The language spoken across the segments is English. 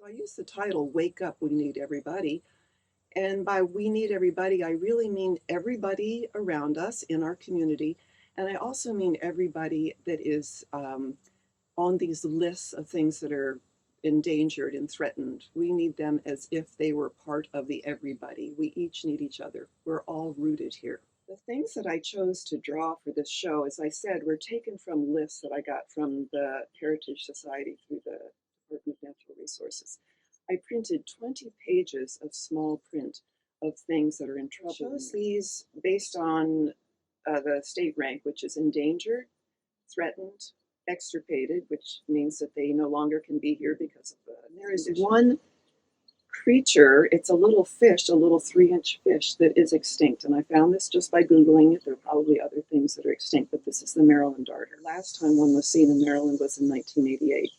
So I use the title, Wake Up, We Need Everybody. And by we need everybody, I really mean everybody around us in our community. And I also mean everybody that is on these lists of things that are endangered and threatened. We need them as if they were part of the everybody. We each need each other. We're all rooted here. The things that I chose to draw for this show, as I said, were taken from lists that I got from the Heritage Society through the Department of Natural Resources. I printed 20 pages of small print of things that are in trouble. I chose these based on the state rank, which is endangered, threatened, extirpated, which means that they no longer can be here because of there is one creature, it's a little fish, a little 3-inch fish that is extinct. And I found this just by Googling it. There are probably other things that are extinct, but this is the Maryland darter. Last time one was seen in Maryland was in 1988,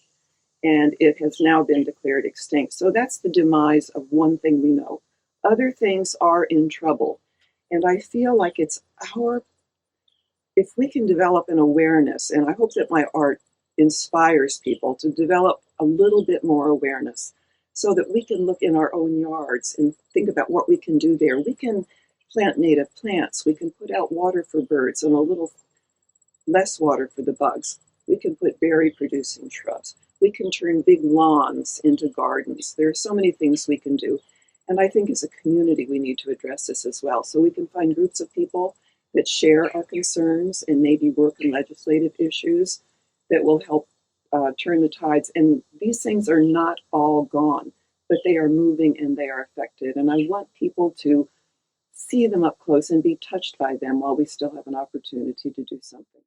and it has now been declared extinct. So that's the demise of one thing we know. Other things are in trouble. And I feel like it's if we can develop an awareness, and I hope that my art inspires people to develop a little bit more awareness so that we can look in our own yards and think about what we can do there. We can plant native plants. We can put out water for birds and a little less water for the bugs. We can put berry-producing shrubs. We can turn big lawns into gardens. There are so many things we can do. And I think as a community, we need to address this as well. So we can find groups of people that share our concerns and maybe work on legislative issues that will help turn the tides. And these things are not all gone, but they are moving and they are affected. And I want people to see them up close and be touched by them while we still have an opportunity to do something.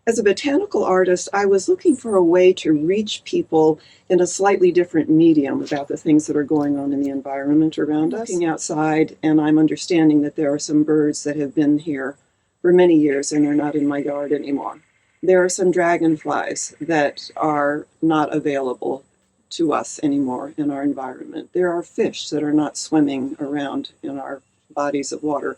As a botanical artist, I was looking for a way to reach people in a slightly different medium about the things that are going on in the environment around us. Looking outside, and I'm understanding that there are some birds that have been here for many years and they're not in my yard anymore. There are some dragonflies that are not available to us anymore in our environment. There are fish that are not swimming around in our bodies of water.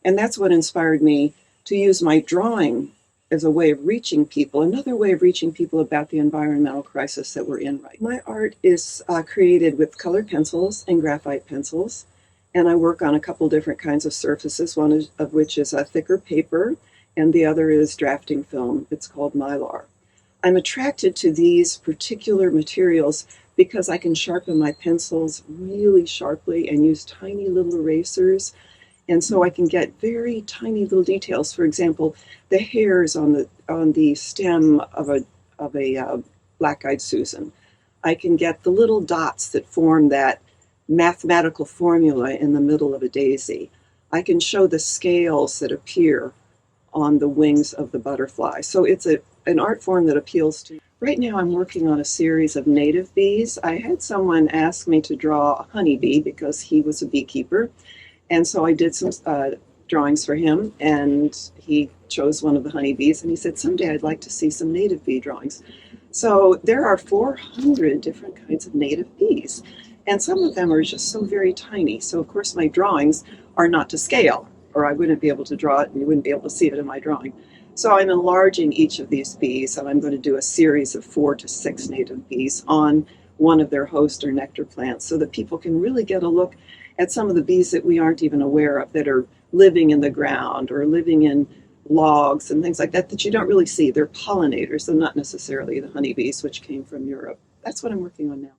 And that's what inspired me to use my drawing as a way of reaching people, another way of reaching people about the environmental crisis that we're in right now. My art is created with colored pencils and graphite pencils, and I work on a couple different kinds of surfaces, one of which is a thicker paper, and the other is drafting film. It's called Mylar. I'm attracted to these particular materials because I can sharpen my pencils really sharply and use tiny little erasers. And so I can get very tiny little details. For example, the hairs on the stem of a black-eyed Susan. I can get the little dots that form that mathematical formula in the middle of a daisy. I can show the scales that appear on the wings of the butterfly. So it's an art form that appeals to. Right now I'm working on a series of native bees. I had someone ask me to draw a honeybee because he was a beekeeper. And so I did some drawings for him, and he chose one of the honeybees, and he said, someday I'd like to see some native bee drawings. So there are 400 different kinds of native bees, and some of them are just so very tiny. So of course my drawings are not to scale, or I wouldn't be able to draw it, and you wouldn't be able to see it in my drawing. So I'm enlarging each of these bees, and I'm going to do a series of 4 to 6 native bees on one of their host or nectar plants so that people can really get a look at some of the bees that we aren't even aware of, that are living in the ground or living in logs and things like that, that you don't really see. They're pollinators, they're not necessarily the honeybees, which came from Europe. That's what I'm working on now.